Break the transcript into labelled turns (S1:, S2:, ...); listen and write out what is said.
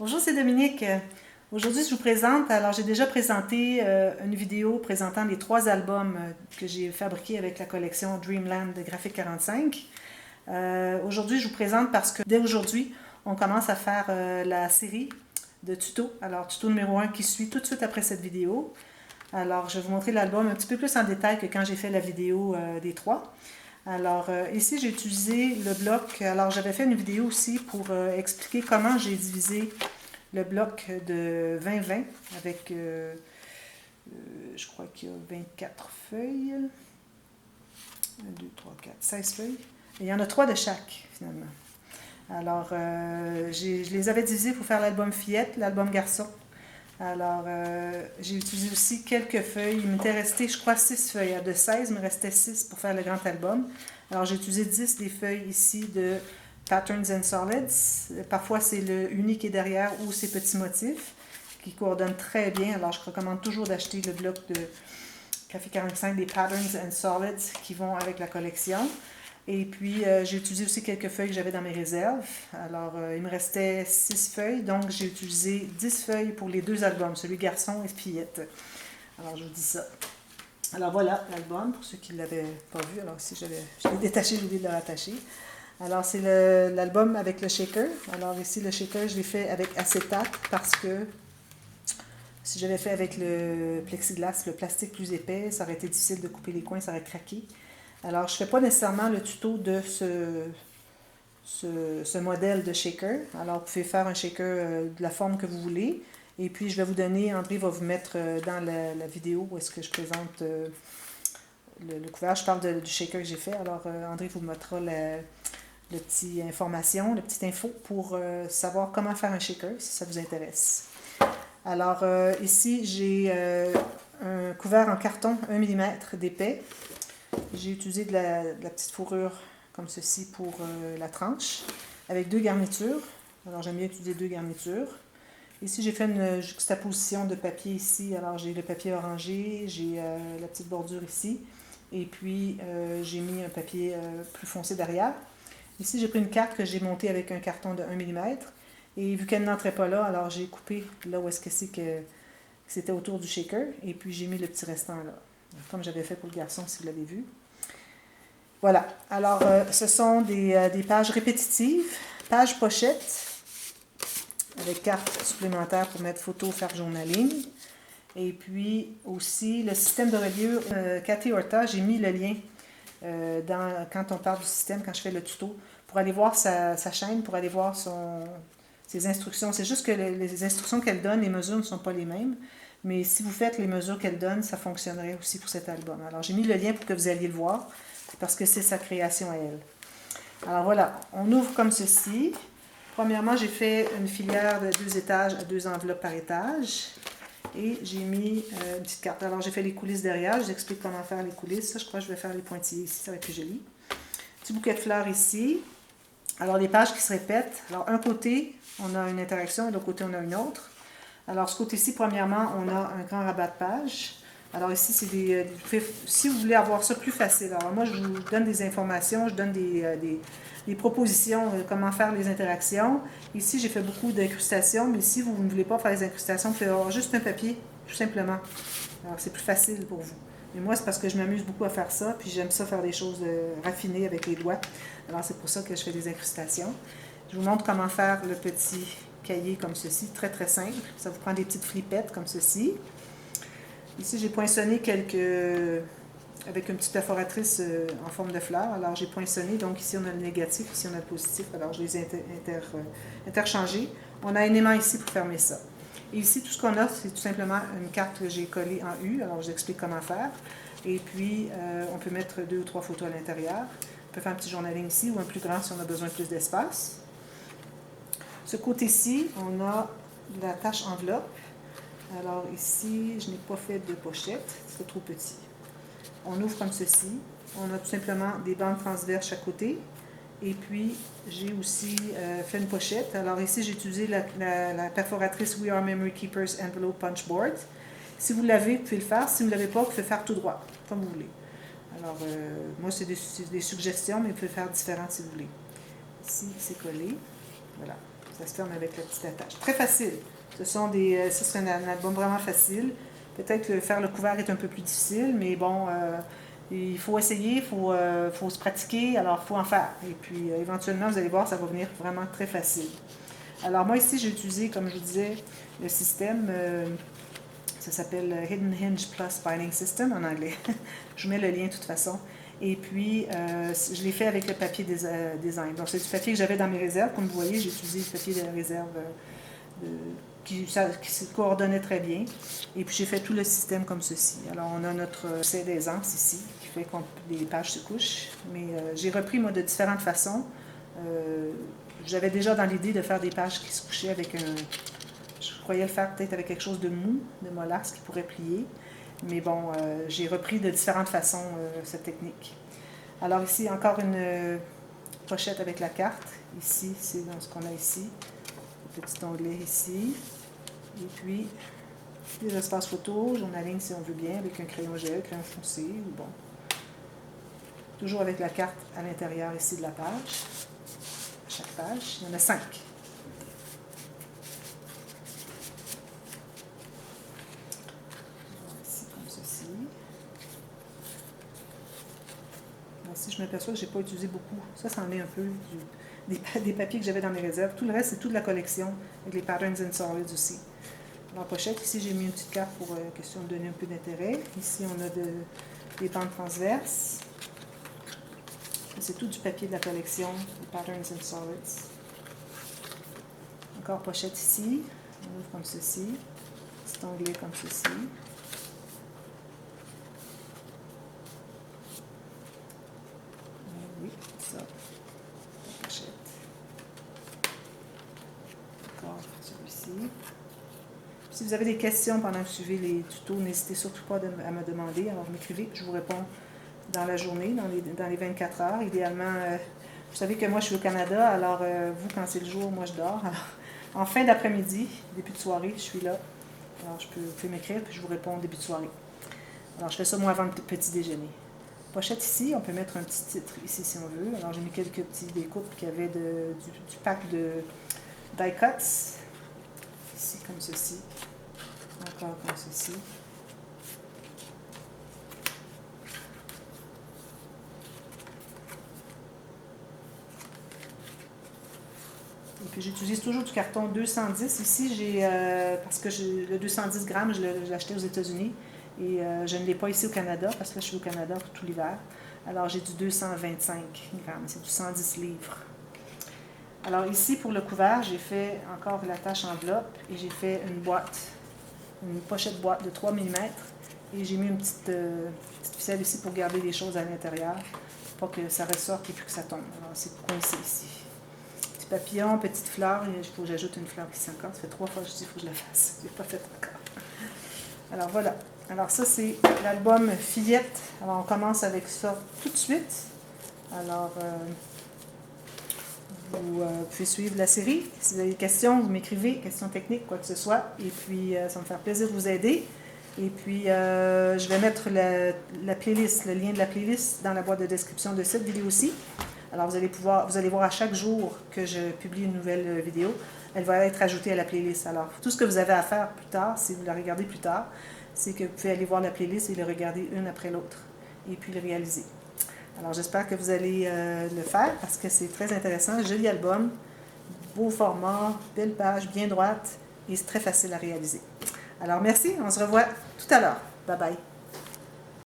S1: Bonjour, c'est Dominique. Aujourd'hui, je vous présente, alors j'ai déjà présenté une vidéo présentant les 3 albums que j'ai fabriqués avec la collection Dreamland de Graphic 45. Aujourd'hui, je vous présente parce que dès aujourd'hui, on commence à faire la série de tutos. Alors, tuto numéro 1 qui suit tout de suite après cette vidéo. Alors, je vais vous montrer l'album un petit peu plus en détail que quand j'ai fait la vidéo des 3. Alors, ici, j'ai utilisé le bloc. Alors, j'avais fait une vidéo aussi pour expliquer comment j'ai divisé le bloc de 20-20 avec, je crois qu'il y a 24 feuilles. 1, 2, 3, 4, 16 feuilles. Et il y en a 3 de chaque, finalement. Alors, je les avais divisés pour faire l'album fillette, l'album garçon. Alors, j'ai utilisé aussi quelques feuilles. Il m'était resté, je crois, 6 feuilles. De 16, il me restait 6 pour faire le grand album. Alors, j'ai utilisé 10 des feuilles ici de Patterns and Solids. Parfois, c'est le uni qui est derrière ou ces petits motifs qui coordonnent très bien. Alors, je recommande toujours d'acheter le bloc de Graphic 45 des Patterns and Solids qui vont avec la collection. Et puis, j'ai utilisé aussi quelques feuilles que j'avais dans mes réserves. Alors, il me restait 6 feuilles, donc j'ai utilisé 10 feuilles pour les 2 albums, celui garçon et fillette. Alors, je vous dis ça. Alors, voilà l'album, pour ceux qui ne l'avaient pas vu. Alors, si je l'ai détaché, j'ai oublié de le rattacher. Alors, c'est l'album avec le shaker. Alors, ici, le shaker, je l'ai fait avec acétate parce que si j'avais fait avec le plexiglas, le plastique plus épais, ça aurait été difficile de couper les coins, ça aurait craqué. Alors, je ne fais pas nécessairement le tuto de ce modèle de shaker. Alors, vous pouvez faire un shaker de la forme que vous voulez. Et puis, je vais vous donner, André va vous mettre dans la vidéo où est-ce que je présente le couvert. Je parle du shaker que j'ai fait. Alors, André vous mettra le petit information, le petit info pour savoir comment faire un shaker, si ça vous intéresse. Alors, ici, j'ai un couvert en carton 1 mm d'épais. J'ai utilisé de la petite fourrure comme ceci pour la tranche, avec 2 garnitures. Alors, j'aime bien utiliser 2 garnitures. Ici, j'ai fait une juxtaposition de papier ici. Alors, j'ai le papier orangé, j'ai la petite bordure ici, et puis j'ai mis un papier plus foncé derrière. Ici, j'ai pris une carte que j'ai montée avec un carton de 1 mm, et vu qu'elle n'entrait pas là, alors j'ai coupé là où est-ce que c'est que c'était autour du shaker, et puis j'ai mis le petit restant là, comme j'avais fait pour le garçon, si vous l'avez vu. Voilà. Alors, ce sont des pages répétitives, pages pochettes, avec carte supplémentaire pour mettre photo, faire journaling. Et puis aussi, le système de reliure, Cathy Horta, j'ai mis le lien quand on parle du système, quand je fais le tuto, pour aller voir sa chaîne, pour aller voir ses instructions. C'est juste que les instructions qu'elle donne, les mesures ne sont pas les mêmes. Mais si vous faites les mesures qu'elle donne, ça fonctionnerait aussi pour cet album. Alors, j'ai mis le lien pour que vous alliez le voir, parce que c'est sa création à elle. Alors voilà, on ouvre comme ceci. Premièrement, j'ai fait une filière de 2 étages à 2 enveloppes par étage. Et j'ai mis une petite carte. Alors, j'ai fait les coulisses derrière. Je vous explique comment faire les coulisses. Ça, je crois que je vais faire les pointillés ici. Ça va être plus joli. Petit bouquet de fleurs ici. Alors, les pages qui se répètent. Alors, un côté, on a une interaction et de l'autre côté, on a une autre. Alors, ce côté-ci, premièrement, on a un grand rabat de pages. Alors, ici, c'est si vous voulez avoir ça plus facile. Alors, moi, je vous donne des informations, je donne des propositions, comment faire les interactions. Ici, j'ai fait beaucoup d'incrustations, mais si vous ne voulez pas faire les incrustations, vous pouvez avoir juste un papier, tout simplement. Alors, c'est plus facile pour vous. Mais moi, c'est parce que je m'amuse beaucoup à faire ça, puis j'aime ça faire des choses raffinées avec les doigts. Alors, c'est pour ça que je fais des incrustations. Je vous montre comment faire le petit cahier comme ceci, très très simple. Ça vous prend des petites flippettes comme ceci. Ici, j'ai poinçonné avec une petite perforatrice en forme de fleur. Alors, j'ai poinçonné. Donc, ici, on a le négatif, ici, on a le positif. Alors, je les ai interchangés. On a un aimant ici pour fermer ça. Et ici, tout ce qu'on a, c'est tout simplement une carte que j'ai collée en U. Alors, je vous explique comment faire. Et puis, on peut mettre 2 ou 3 photos à l'intérieur. On peut faire un petit journaling ici ou un plus grand si on a besoin de plus d'espace. Ce côté-ci, on a la tâche enveloppe. Alors ici, je n'ai pas fait de pochette, c'est trop petit. On ouvre comme ceci. On a tout simplement des bandes transverses à côté. Et puis, j'ai aussi fait une pochette. Alors ici, j'ai utilisé la perforatrice We Are Memory Keepers Envelope Punch Board. Si vous l'avez, vous pouvez le faire. Si vous ne l'avez pas, vous pouvez faire tout droit, comme vous voulez. Alors, moi, c'est des suggestions, mais vous pouvez faire différentes si vous voulez. Ici, c'est collé. Voilà. Ça se ferme avec la petite attache. Très facile. Ça, c'est un album vraiment facile. Peut-être que faire le couvert est un peu plus difficile, mais bon, il faut essayer, faut se pratiquer, alors il faut en faire. Et puis, éventuellement, vous allez voir, ça va venir vraiment très facile. Alors, moi, ici, j'ai utilisé, comme je vous disais, le système, ça s'appelle Hidden Hinge Plus Binding System en anglais. Je vous mets le lien de toute façon. Et puis, je l'ai fait avec le papier design. Donc, c'est du papier que j'avais dans mes réserves. Comme vous voyez, j'ai utilisé le papier de réserve qui se coordonnait très bien. Et puis, j'ai fait tout le système comme ceci. Alors, on a notre essai d'aisance ici, qui fait que les pages se couchent. Mais j'ai repris, moi, de différentes façons. J'avais déjà dans l'idée de faire des pages qui se couchaient avec un... Je croyais le faire peut-être avec quelque chose de mou, de mollasse, qui pourrait plier. Mais bon, j'ai repris de différentes façons cette technique. Alors ici, encore une pochette avec la carte. Ici, c'est dans ce qu'on a ici. Le petit onglet ici. Et puis, des espaces photos, journaling si on veut bien, avec un crayon gel, crayon foncé, ou bon. Toujours avec la carte à l'intérieur ici de la page. À chaque page, il y en a 5. Ici, je m'aperçois que je n'ai pas utilisé beaucoup. Ça, c'en est un peu des papiers que j'avais dans mes réserves. Tout le reste, c'est toute la collection, avec les patterns and solids aussi. Dans la pochette, ici, j'ai mis une petite carte pour question de donner un peu d'intérêt. Ici, on a des bandes transverses. C'est tout du papier de la collection, les patterns and solids. Encore pochette ici. On ouvre comme ceci. Petit onglet comme ceci. Oui, ça. La pochette. Encore celui-ci. Si vous avez des questions pendant que vous suivez les tutos, n'hésitez surtout pas à me demander. Alors, vous m'écrivez, je vous réponds dans la journée, dans les 24 heures. Idéalement, vous savez que moi, je suis au Canada, alors vous, quand c'est le jour, moi, je dors. Alors, en fin d'après-midi, début de soirée, je suis là. Alors, vous pouvez m'écrire, puis je vous réponds au début de soirée. Alors, je fais ça, moi, avant le petit déjeuner. Pochette ici, on peut mettre un petit titre ici, si on veut. Alors, j'ai mis quelques petits découpes qu'il y avait du pack de die cuts. Ici, comme ceci. Encore comme ceci. Et puis j'utilise toujours du carton 210. Ici, parce que le 210 grammes, je l'ai acheté aux États-Unis. Et je ne l'ai pas ici au Canada, parce que là, je suis au Canada pour tout l'hiver. Alors, j'ai du 225 grammes. C'est du 110 livres. Alors ici, pour le couvert, j'ai fait encore la tâche enveloppe et j'ai fait une pochette boîte de 3 mm. Et j'ai mis une petite ficelle ici pour garder les choses à l'intérieur, pour pas que ça ressorte et puis que ça tombe. Alors, c'est coincé ici. Petit papillon, petite fleur. Il faut que j'ajoute une fleur ici encore. Ça fait 3 fois que je dis qu'il faut que je la fasse. Je ne l'ai pas fait encore. Alors voilà. Alors ça, c'est l'album Fillette. Alors on commence avec ça tout de suite. Alors... vous pouvez suivre la série. Si vous avez des questions, vous m'écrivez, questions techniques, quoi que ce soit. Et puis, ça va me faire plaisir de vous aider. Et puis, je vais mettre la playlist, le lien de la playlist dans la boîte de description de cette vidéo aussi. Alors, vous allez voir à chaque jour que je publie une nouvelle vidéo, elle va être ajoutée à la playlist. Alors, tout ce que vous avez à faire plus tard, si vous la regardez plus tard, c'est que vous pouvez aller voir la playlist et le regarder une après l'autre. Et puis, le réaliser. Alors, j'espère que vous allez le faire parce que c'est très intéressant. Joli album, beau format, belle page, bien droite et c'est très facile à réaliser. Alors, merci. On se revoit tout à l'heure. Bye bye.